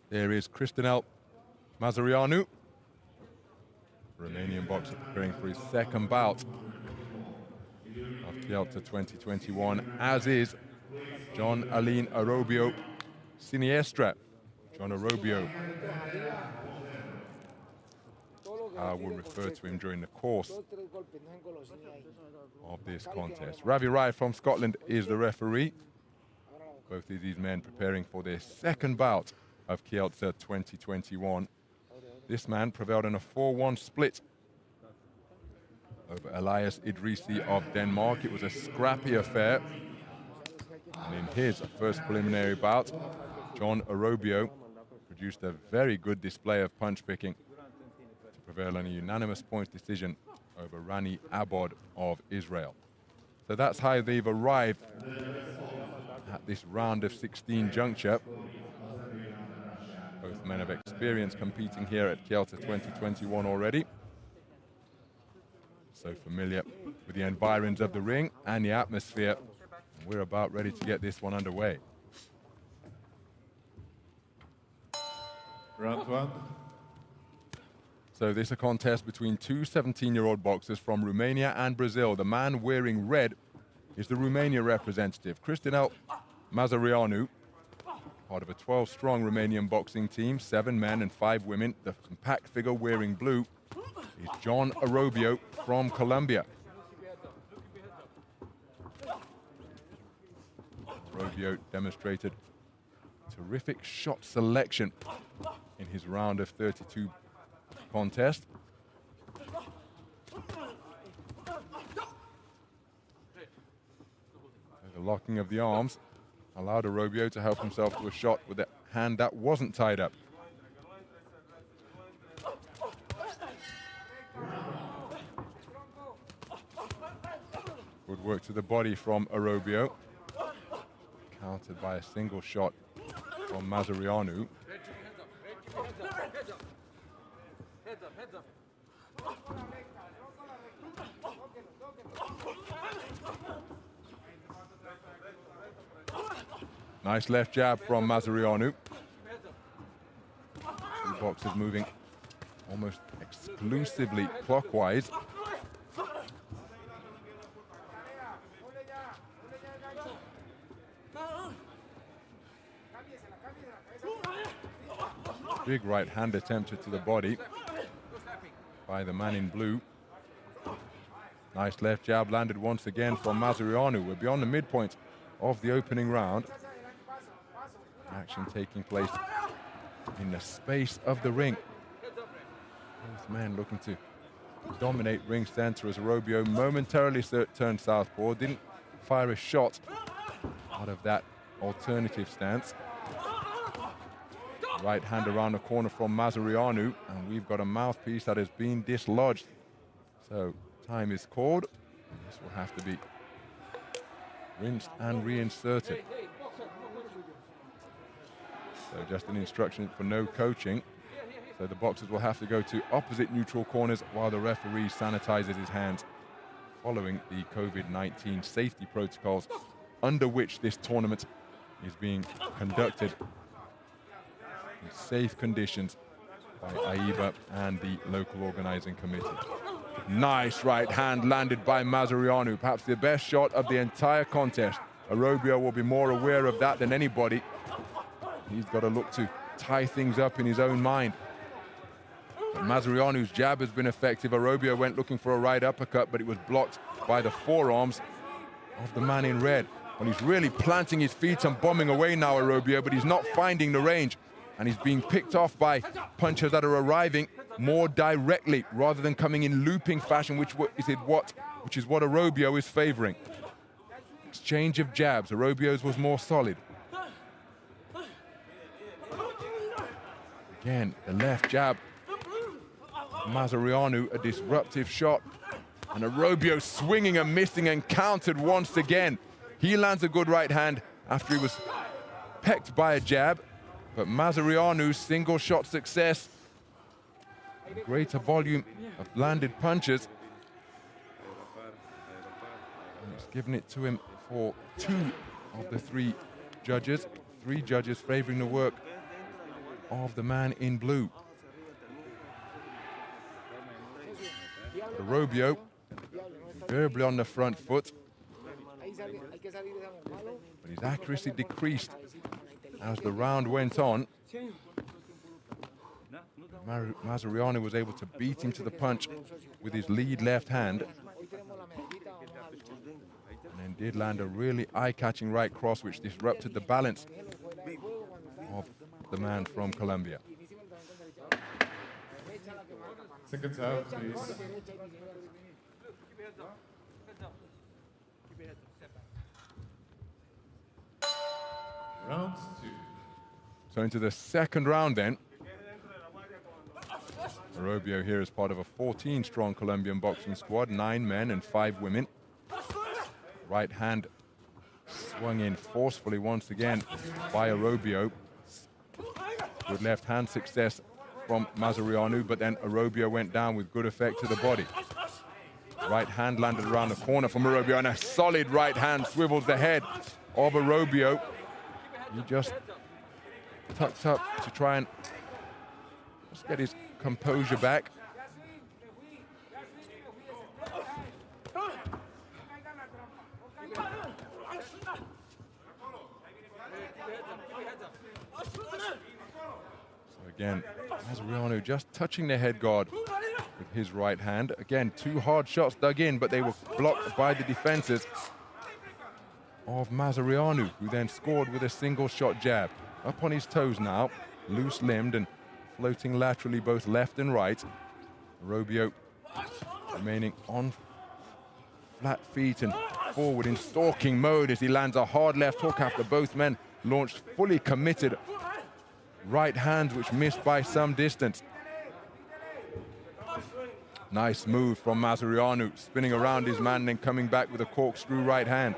There is Cristinel MAZAREANU, Romanian boxer preparing for his second bout of Kielce 2021, as is Jhon Elin OROBIO Siniestra Jhon OROBIO. I will refer to him during the course of this contest. Ravi Rai from Scotland is the referee. Both of these men preparing for their second bout of Kielce 2021. This man prevailed in a 4-1 split over Elias Idrisi of Denmark. It was a scrappy affair. And in his first preliminary bout, Jhon OROBIO produced a very good display of punch picking to prevail on a unanimous points decision over Rani Abod of Israel. So that's how they've arrived at this round of 16 juncture. Both men of experience competing here at Kielce 2021 already. So familiar with the environs of the ring and the atmosphere. We're about ready to get this one underway. Round one. So this is a contest between two 17-year-old boxers from Romania and Brazil. The man wearing red is the Romania representative, Cristinel MAZAREANU, part of a 12-strong Romanian boxing team, 7 men and 5 women. The compact figure wearing blue is Jhon OROBIO from Colombia. OROBIO demonstrated terrific shot selection in his round of 32 contest. The locking of the arms allowed OROBIO to help himself to a shot with a hand that wasn't tied up. Good work to the body from OROBIO, countered by a single shot from MAZAREANU. Nice left jab from MAZAREANU. Two boxers moving almost exclusively clockwise. Big right hand attempted to the body by the man in blue. Nice left jab landed once again from MAZAREANU. We're beyond the midpoint of the opening round. Action taking place in the space of the ring. Both men looking to dominate ring center as OROBIO momentarily turned southpaw, didn't fire a shot out of that alternative stance. Right hand around the corner from MAZAREANU, and we've got a mouthpiece that has been dislodged. So time is called. This will have to be rinsed and reinserted. So just an instruction for no coaching. So the boxers will have to go to opposite neutral corners while the referee sanitizes his hands, following the COVID-19 safety protocols under which this tournament is being conducted in safe conditions by AIBA and the local organizing committee. Nice right hand landed by MAZAREANU, perhaps the best shot of the entire contest. OROBIO will be more aware of that than anybody. He's got to look to tie things up in his own mind. But MAZAREANU's jab has been effective. OROBIO went looking for a right uppercut, but it was blocked by the forearms of the man in red. And he's really planting his feet and bombing away now, OROBIO, but he's not finding the range. And he's being picked off by punches that are arriving more directly rather than coming in looping fashion, which is what OROBIO is favoring. Exchange of jabs. OROBIO's was more solid. Again, the left jab. MAZAREANU, a disruptive shot. And OROBIO swinging and missing and countered once again. He lands a good right hand after he was pecked by a jab. But MAZAREANU's single shot success. Greater volume of landed punches. And it's given it to him for 2 of the 3 judges. 3 judges favoring the work of the man in blue. OROBIO verbally on the front foot, but his accuracy decreased as the round went on. MAZAREANU was able to beat him to the punch with his lead left hand, and then did land a really eye-catching right cross which disrupted the balance of the man from Colombia. Seconds out, please. Round 2. So into the second round then. OROBIO here is part of a 14-strong Colombian boxing squad, 9 men and 5 women. Right hand swung in forcefully once again by OROBIO. Good left hand success from MAZAREANU, but then OROBIO went down with good effect to the body. Right hand landed around the corner from OROBIO, and a solid right hand swivels the head of OROBIO. He just tucked up to try and just get his composure back. So again, MAZAREANU just touching the head guard with his right hand. Again, 2 hard shots dug in, but they were blocked by the defenses of MAZAREANU, who then scored with a single shot jab. Up on his toes now, loose-limbed and floating laterally both left and right. OROBIO remaining on flat feet and forward in stalking mode as he lands a hard left hook after both men launched fully committed right hands which missed by some distance. Nice move from MAZAREANU, spinning around his man and then coming back with a corkscrew right hand.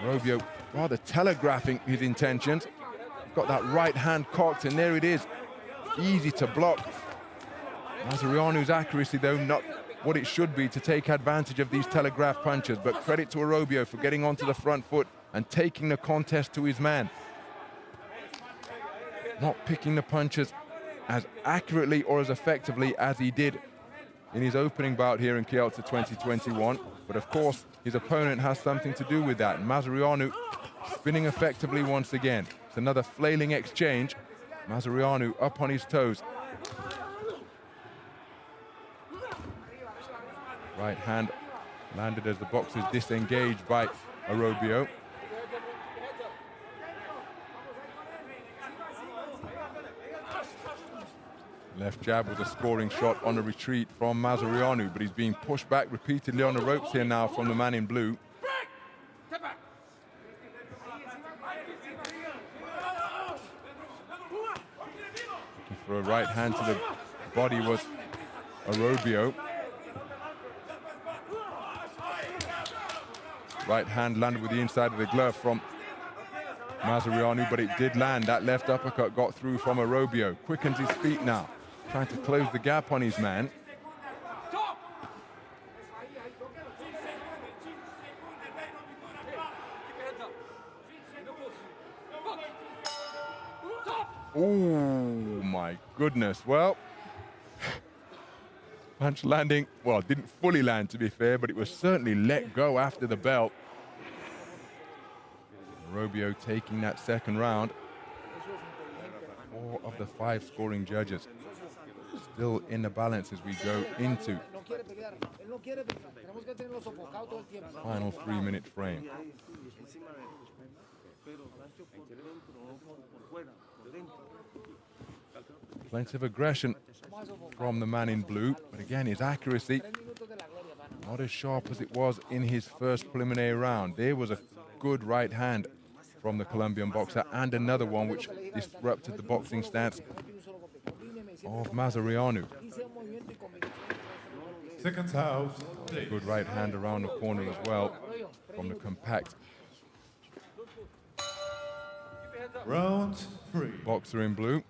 OROBIO rather telegraphing his intentions. Got that right hand cocked, and there it is. Easy to block. MAZAREANU's accuracy, though, not what it should be to take advantage of these telegraph punches, but credit to OROBIO for getting onto the front foot and taking the contest to his man. Not picking the punches as accurately or as effectively as he did in his opening bout here in Kielce 2021, but of course his opponent has something to do with that. MAZAREANU spinning effectively once again. It's another flailing exchange. MAZAREANU up on his toes. Right hand landed as the boxers disengaged by OROBIO. Left jab was a scoring shot on a retreat from MAZAREANU, but he's being pushed back repeatedly on the ropes here now from the man in blue. Looking for a right hand to the body was OROBIO. Right hand landed with the inside of the glove from MAZAREANU, but it did land. That left uppercut got through from OROBIO. Quickens his feet now, trying to close the gap on his man. Oh my goodness. Well, punch landing, well, didn't fully land to be fair, but it was certainly let go after the belt. OROBIO taking that second round. 4 of the 5 scoring judges still in the balance as we go into final 3-minute frame. Plenty of aggression from the man in blue, but again his accuracy not as sharp as it was in his first preliminary round. There was a good right hand from the Colombian boxer and another one which disrupted the boxing stance of MAZAREANU. Seconds out. A good right hand around the corner as well from the compact Round 3. boxer in blue.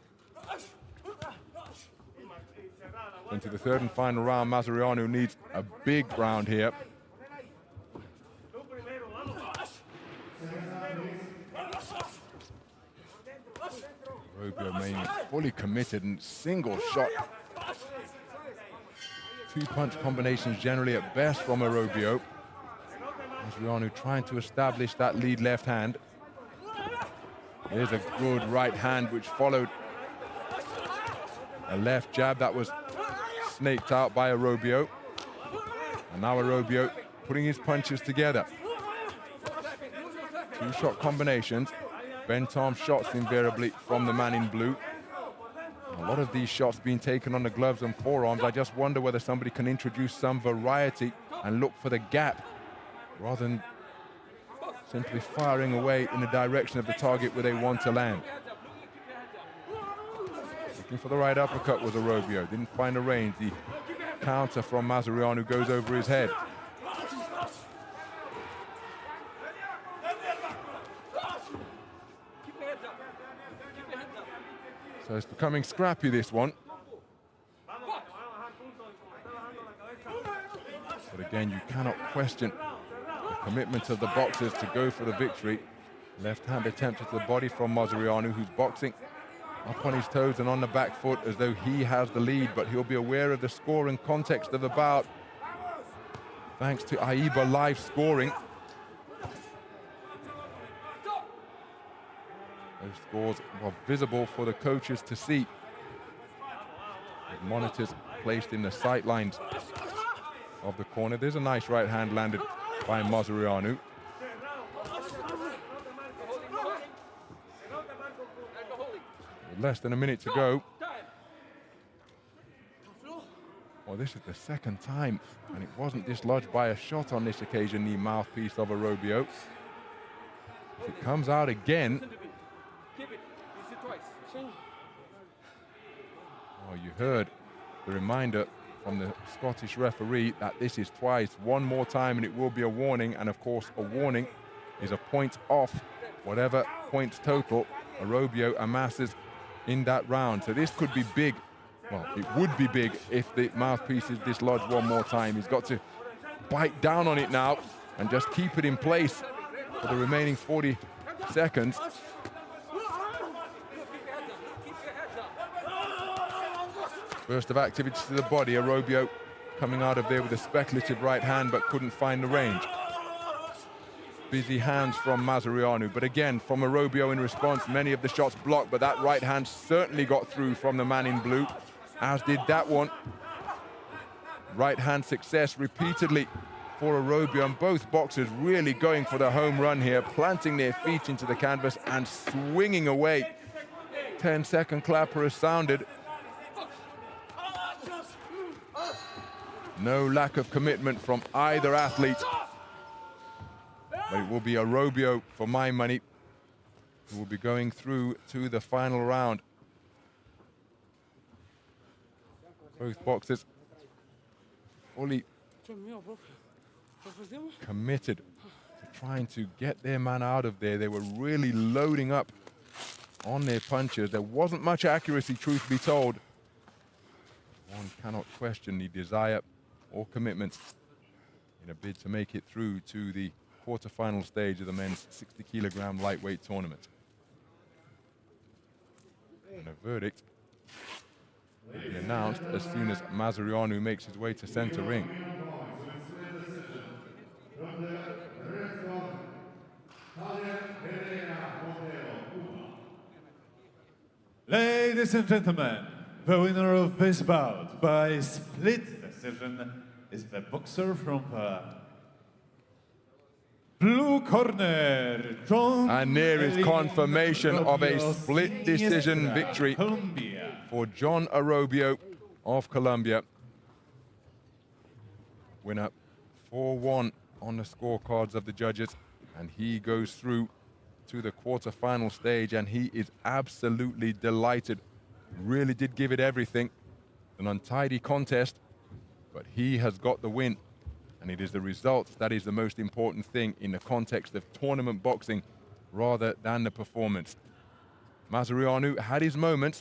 Into the third and final round, MAZAREANU needs a big round here. Orobio mainly fully committed and single shot. Two-punch combinations generally at best from Orobio. Mazarianu trying to establish that lead left hand. Here's a good right hand which followed a left jab that was snaked out by Orobio. And now Orobio putting his punches together. Two-shot combinations. Bent arm shots invariably from the man in blue. A lot of these shots being taken on the gloves and forearms. I just wonder whether somebody can introduce some variety and look for the gap rather than simply firing away in the direction of the target where they want to land. Looking for the right uppercut was Orobio. Didn't find the range. The counter from Mazarianu goes over his head. So it's becoming scrappy, this one. But again, you cannot question the commitment of the boxers to go for the victory. Left hand attempt to the body from Mazarianu, who's boxing up on his toes and on the back foot as though he has the lead, but he'll be aware of the score and context of the bout. Thanks to AIBA live scoring. Those scores were visible for the coaches to see. With monitors placed in the sight lines of the corner. There's a nice right hand landed by Mazarianu. With less than a minute to go. Well, this is the second time, and it wasn't dislodged by a shot on this occasion, the mouthpiece of Orobio. If it comes out again. Oh, you heard the reminder from the Scottish referee that this is twice. One more time and it will be a warning, and of course a warning is a point off whatever points total Orobio amasses in that round. So this could be big. Well, it would be big if the mouthpiece is dislodged one more time. He's got to bite down on it now and just keep it in place for the remaining 40 seconds. Burst of activity to the body. Orobio coming out of there with a speculative right hand but couldn't find the range. Busy hands from Mazarianu, but again from Orobio in response, many of the shots blocked, but that right hand certainly got through from the man in blue, as did that one. Right hand success repeatedly for Orobio, and both boxers really going for the home run here, planting their feet into the canvas and swinging away. 10-second clapper has sounded. No lack of commitment from either athlete. But it will be Orobio, for my money, who will be going through to the final round. Both boxers fully committed to trying to get their man out of there. They were really loading up on their punches. There wasn't much accuracy, truth be told. One cannot question the desire or commitment in a bid to make it through to the quarterfinal stage of the men's 60-kilogram lightweight tournament. And a verdict will be announced as soon as Mazarianu makes his way to center ring. Ladies and gentlemen, the winner of this bout by split decision is the boxer from blue corner, Jhon And there is Elin, confirmation of a OROBIO split decision Siniestra, victory Colombia. for Jhon Orobio of Colombia. Winner 4-1 on the scorecards of the judges, and he goes through to the quarterfinal stage, and he is absolutely delighted. Really did give it everything. An untidy contest, but he has got the win, and it is the result that is the most important thing in the context of tournament boxing rather than the performance. Mazarianu had his moments,